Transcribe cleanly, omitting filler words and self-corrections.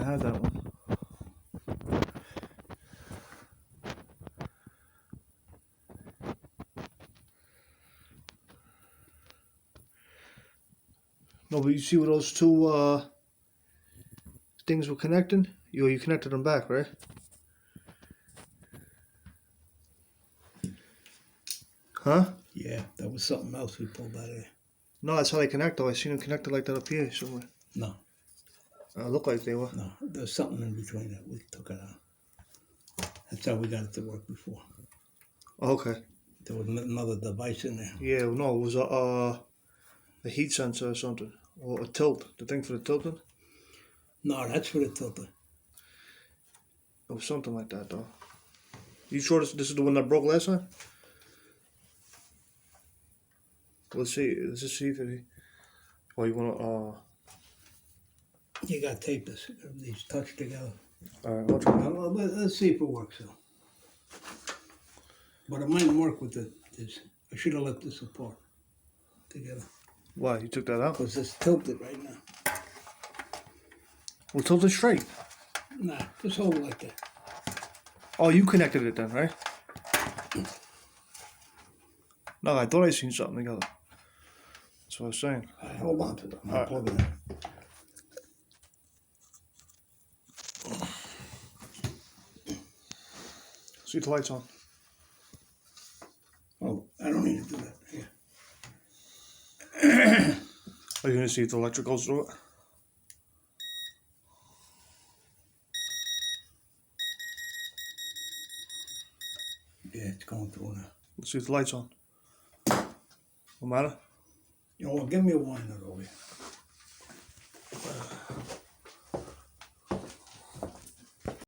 had that one. No, but you see where those two things were connecting? You connected them back, right? Huh? Yeah, that was something else we pulled out of there. No, that's how they connect though. I seen them connected like that up here somewhere. No, Looked like they were. no, there's something in between that we took it out. That's how we got it to work before. Okay. There was another device in there. Yeah, no, it was a heat sensor or something. Or a tilt. The thing for the tilting. No, that's for the tilter. It was something like that though. You sure this is the one that broke last time? Let's see. Let's just see if it. Oh, you wanna? You got to tape this. These touch together. Alright, I'll try. Let's see if it works though. But it might work with this. I should have let this apart together. Why? You took that out? Because it's tilted right now. Well, tilt it straight. Nah, just hold it like that. Oh, you connected it then, right? No, I thought I seen something together. That's what I was saying. All right, hold on to it. I'm All right. plugging it. See if the lights on. Oh, I don't need to do that. Yeah. Are you gonna see if the electric goes through it? Yeah, it's going through now. Let's see if the lights on. No matter. You know what? Give me a warning over here.